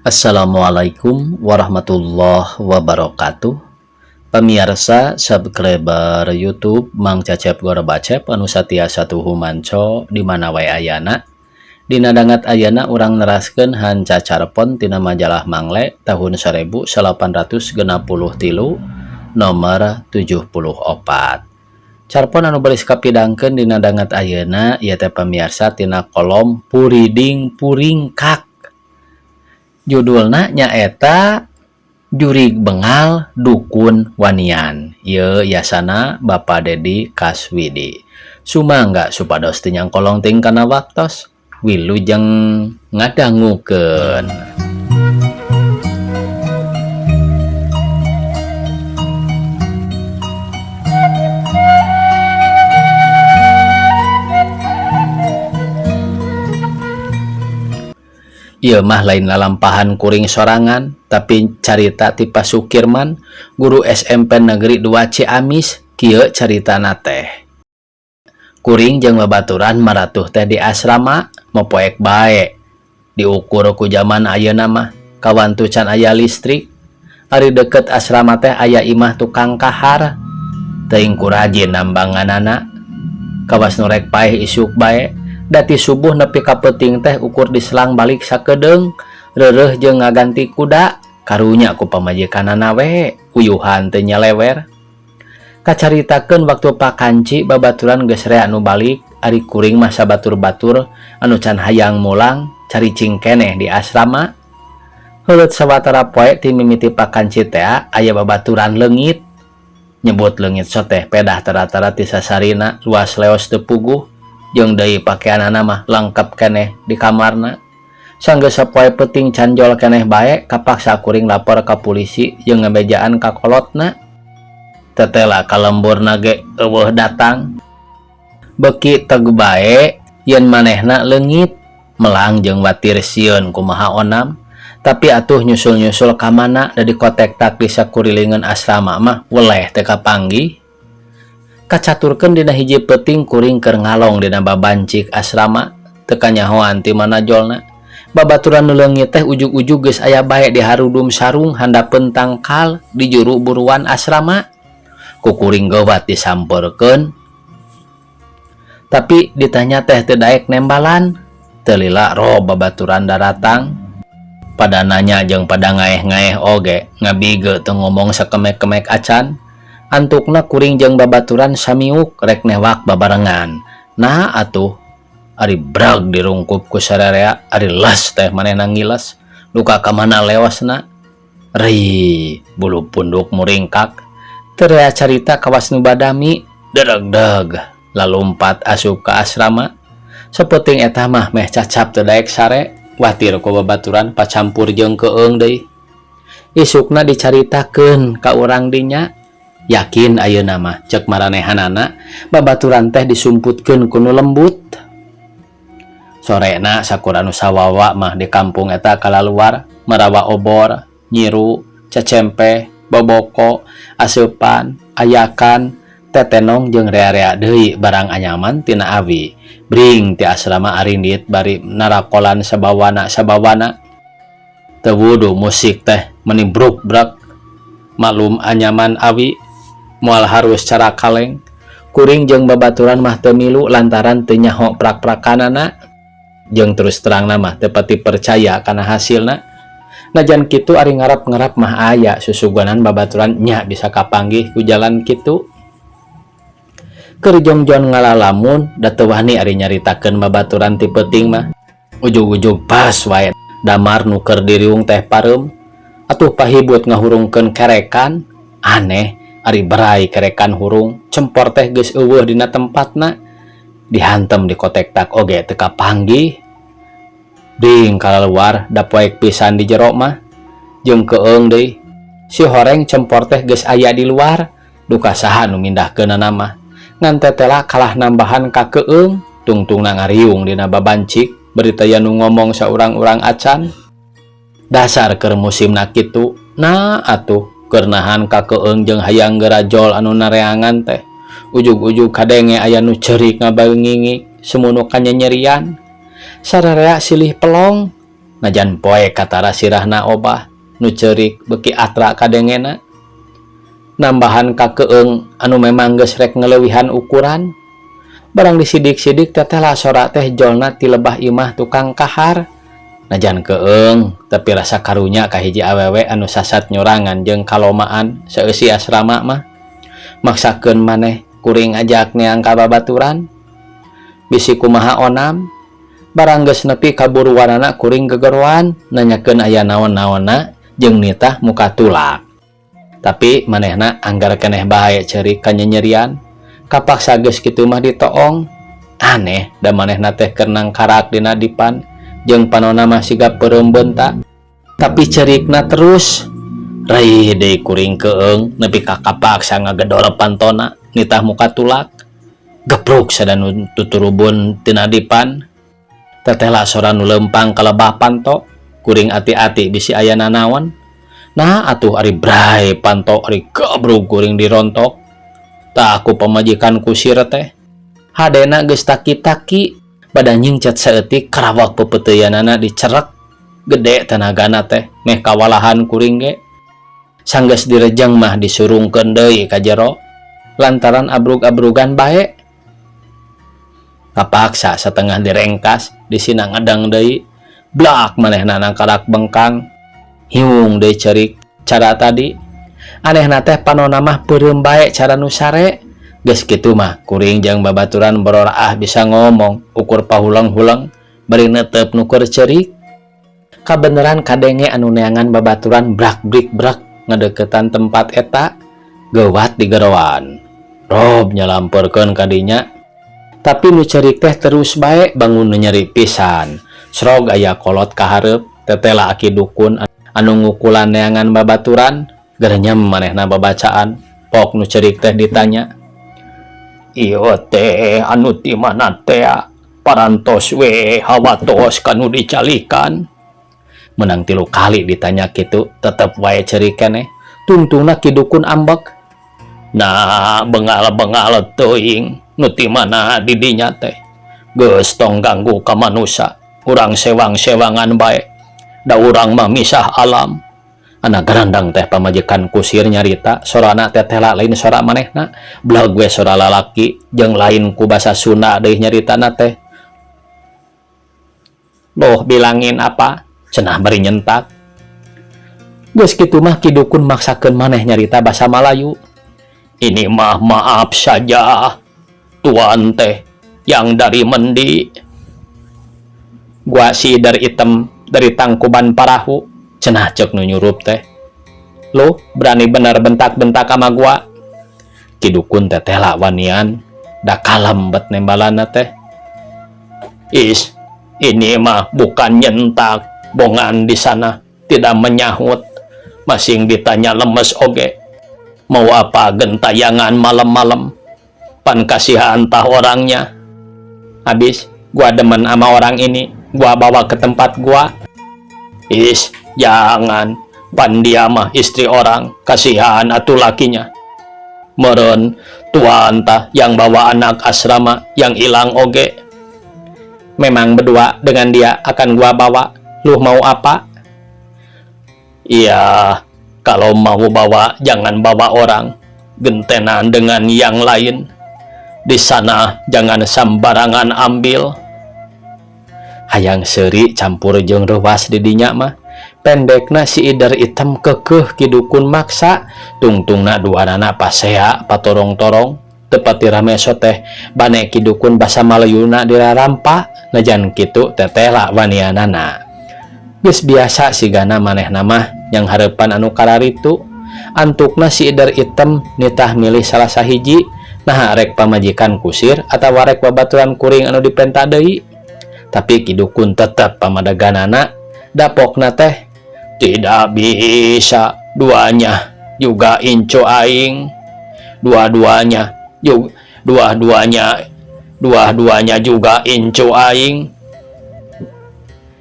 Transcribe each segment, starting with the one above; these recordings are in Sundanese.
Assalamualaikum warahmatullahi wabarakatuh. Pemirsa subscriber YouTube Mang Cecep Gorobacep anu satiasa tuhu manco di mana wae ayana. Dina dangat ayana urang neraskeun hanca carpon tina majalah Mangle tahun 1863 nomor 74. Carpon anu beuris kapidangkeun dina dangat ayeuna ieu teh pamirsa tina kolom Puriding Puringkak. Judulna nyaeta Jurig Bengal Dukun Wanian. Ieu yasana Bapak Dedi Kaswidi. Sumangga supados teu nyangkolong ting kana waktos. Wilujeng ngadangukeun. Ieu mah lain lalampahan kuring sorangan, tapi carita ti Pak Sukirman, guru SMP Negeri 2 Ciamis, kieu caritana teh. Kuring jeung babaturan maratuh teh di asrama, mopoek bae. Diukur ku zaman ayeuna mah, kawantu can aya listrik. Ari deket asrama teh aya imah tukang kahar. Teuing ku rajin nambanganana. Kawas nu rek paeh isuk bae. Dati subuh nepi ka peuting teh ukur diselang balik sakedeung, reureuh jeung ngaganti kuda, karunya ku pamajikanana we, uyuhan teu nyelewer. Kacaritakeun waktu Pak Kanci babaturan geus rea anu balik, ari kuring mah sabatur-batur anu can hayang mulang, caricing keneh di asrama. Heuleut sawatara poe ti mimiti Pak Kanci teh aya babaturan leungit. Nyebut leungit soteh pedah tara-tara ti sasarina luas leos teu puguh. Jeung deui pakaianana mah lengkap keneh di kamarna. Sanggeus sapoe peuting canjol keneh bae, kapaksa kuring lapor ka polisi jeung ngabejaan ka kolotna. Tetela kalemburna ge eueuh datang. Beuki teg bae yen manehna leungit, melang jeung watir sieun kumaha onam. Tapi atuh nyusul-nyusul ka mana da dikotek-tak di sakurilingeun asrama mah weleh teu kapanggih. Kacaturkeun dina hiji peuting kuring keur ngalong dina babancik asrama teu kanyahoan ti manajolna. Babaturan nu leungit teh ujug-ujug geus aya bae di harudum sarung handapeun tangkal di juru buruan asrama. Ku kuring geuwat disampeurkeun. Tapi ditanya teh teu daek nembalan. Teu lila roh babaturan daratang. Pada nanya jeung pada ngaeh-ngaeh oge, ngabige teu ngomong sakemek-kemek acan. Antukna kuring jeung babaturan samiuk rek newak babarengan. Nah atuh ari brag dirungkup ku sararea, ari les teh manehna ngiles. Luka ka mana lewasna? Ri, bulu punduk muringkak. Teu rea carita kawas nu badami, dedeg-deg lalumpat asup ka asrama. Sapoting eta mah meh cacap teu daek sare, watir ku babaturan pacampur jeung keung deui. Isukna dicaritakeun ka urang dinya. Yakin ayeuna mah cek maranehanana babaturan teh disumputkeun ku nu lembut. Sorena sakur anu sawawa mah di kampung eta kalaluar marawa obor, nyiru, cecempe, boboko, aseupan, ayakan, tetenong jeung rea-rea deui barang anyaman tina awi. Bring ti asrama arindit bari narakolan sabawana. Teu wudu musik teh meni bruk-brak. Malum anyaman awi moal harus cara kaleng. Kuring jeung babaturan mah teu milu lantaran teu nyaho prak-prakanana jeung terus terangna mah teu pati percaya kana hasilna. Najan kitu ari ngarap-ngarap mah aya susuguanan babaturan nya bisa kapanggih ku jalan kitu. Keur jongjon ngalalamun da teu wani ari nyaritakeun babaturan ti peuting mah. Ujug-ujug pas wae damar nu keur diriung teh pareum. Atuh pahibut ngahurungkeun kerekan. Aneh ari berai kerekan hurung, cempor teh geus eueuh dina tempatna. Dihantem di kotek tak oge teu kapanggih. Ding kalaluar da poek pisan di jero mah. Jeung keung deui. Si horeng cempor teh geus aya di luar. Duka saha nu mindahkeunana mah. Ngan tetela kalah nambahan ka keung, tungtungna ngariung dina babancik. Berita nu ngomong saurang-urang acan. Dasar keur musimna kitu. Nah atuh kernahan ka keung jeung hayang gerajol anu nareangan teh. Ujug-ujug kadenge aya nu ceurik ngabaeungingik, semunuk kanyanyerian. Sararea silih pelong, najan poe katara sirahna obah nu ceurik beki atra kadengena nambahan ka keung anu memang geus rek ngelewihan ukuran barang disidik-sidik teteh lah sora teh jolna ti lebah imah tukang kahar najan keung tapi rasa karunya ka hiji awewe anu sasat nyorangan jeung kalomaan seusi asrama mah maksakeun maneh kuring ajak neang ka babaturan bisi kumaha onam barang geus nepi ka buruanana kuring gegeruan nanyakeun aya naon-naonna jeung nitah muka tulak tapi manehna anggar keneh bae ceurik kanyanyerian kapaksa geus kitu mah ditoong aneh da manehna teh keur nangkarak dina dipan jeung panonna mah siga peureum beunta tapi ceurikna terus raih deui kuring keung nepi ka kapaksa ngagedor pantona nitah muka tulak gepruk sadanu tuturubun tina dipan teteh lah sora nu lempang ka lebah panto kuring ati-ati bisi aya nanaon nah atuh ari bray panto ari gabrug kuring dirontok tah aku pamajikan kusir teh hadena geus taki-taki pada nyingcat saeutik karawak pepeteuyanana dicerek gede tenagana teh meh kawalahan kuring ge sanggeus direjeng mah disurungkeun deui ka jero lantaran abrug-abrugan bae kapaksa setengah direngkas disina ngadang deui blak manehna nangkarak bengkang hiung deui ceurik cara tadi anehna teh panonna mah peureum bae cara nu sare geus kitu mah kuring jeung babaturan bororaah bisa ngomong ukur pahulang-hulang bari neuteup nu keur ceurik kabeneran kadenge anu neangan babaturan brak-brik-brak ngadeukeutan tempat eta geuwat digerowan rob nyalampeurkeun ka dinya tapi nu ceurik teh terus bae bangun nyeri pisan srog aya kolot ka hareup tetela aki dukun anu ngukulan neangan babaturan gernyem manehna babacaan pok nu ceurik teh ditanya ieu teh anu ti mana teh parantos we hawatos kanu dicalikan menang 3 kali ditanya kitu tetep wae ceurik keneh tungtungna ki dukun ambek nah bengal-bengal teuing nu ti mana di dinya teh geus tong ganggu ka manusia urang sewang-sewangan bae da urang mah misah alam anak garandang teh pamajikan kusir nyarita sorana teteh lain sora manehna belag we sora lalaki jeung lain ku basa Sunda deui nyaritana teh loh bilangin apa cenah bari nyentak geus kitu mah ki dukun maksakeun maneh nyarita basa Malayu ini mah maaf saja tuan teh yang dari mendi gua si dari item dari Tangkuban Parahu cenah cek nu nyurup teh lu berani bener bentak-bentak sama gua ki dukun teh lawanian da kalem bet nembalana teh is ini mah bukan nyentak bongan di sana tidak menyahut masing ditanya lemes oge mau apa gentayangan malam-malam pan kasihan tah orangnya habis gua demen sama orang ini gua bawa ke tempat gua is jangan pan dia mah istri orang kasihan atuh lakinya meren tuan tah yang bawa anak asrama yang hilang oge memang berdua dengan dia akan gua bawa lu mau apa iya kalau mau bawa jangan bawa orang gentenan dengan yang lain di sana jangan sembarangan ambil hayang seuri campur jeung rewas di dinya mah pendekna si idar item kekeh ki dukun maksa tungtungna duanana pasea patorong-torong tepati rameso teh bane ki dukun basa Malayuna dirarampa najan kitu teteh lawanianana geus biasa sigana manehna mah yang hareupan anu kararitu antukna si idar item nitah milih salah sahiji nah rek pamajikan kusir atawa rek babaturan kuring anu dipenta deui tapi ki dukun tetep pamadaganana dapokna teh tidak bisa duanya juga inco aing dua-duanya juga inco aing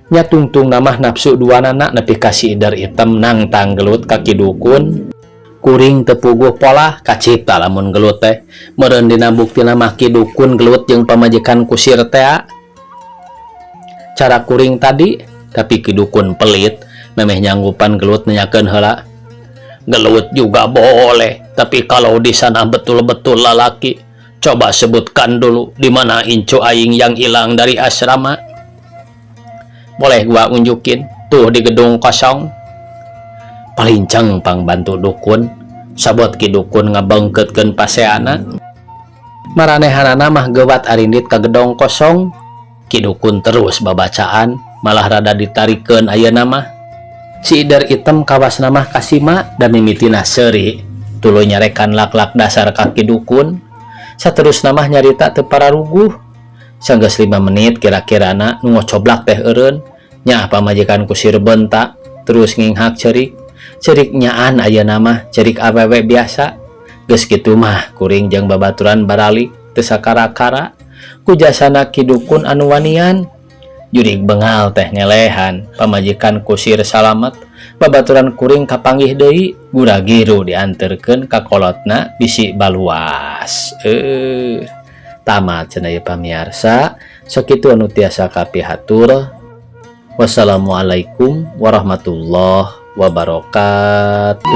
nya tungtung namah nafsu duanana nepi kasih idar item nang tanggelut kaki dukun kuring tepuguh pola kacipta lamun gelut teh meureun dina buktina mah ki dukun gelut jeung pamajikan kusir teh cara kuring tadi tapi ki dukun pelit memeh nyanggupan gelut nanyakeun heula. Gelut juga boleh, tapi kalau di sana betul-betul lalaki, coba sebutkan dulu di mana incu aing yang hilang dari asrama. Boleh gua unjukin, tuh di gedung kosong. Palincang pangbantu dukun, sabot ki dukun ngabengkeutkeun paseana. Maranehanana mah gewat arindit ka gedong kosong. Ki dukun terus babacaan, malah rada ditarikeun ayeuna mah. Si Idar item kawas nama kasima dan mimitina seuri. Tuluy nyarekan lak-lak dasar kaki dukun. Saterus nama nyarita teu pararuguh. Sanggeus 5 menit kira-kirana nu ngocoblak teh eureun. Nya pamajikan kusir bentak, terus nginghak cerik. Cerik nyaan ayeuna mah cerik awewe biasa. Geus kitu mah kuring jeung babaturan baralik teu sakara-kara. Ku jasana ki dukun anu wanian. Jurig bengal teh ngelehan, pamajikan kusir salamet, babaturan kuring kapanggih deui, gura-giru dianterkeun ka kolotna bisi baluas. Tamat cenah ieu pamiarsa, sakitu anu tiasa kapihatur. Wassalamualaikum warahmatullahi wabarakatuh.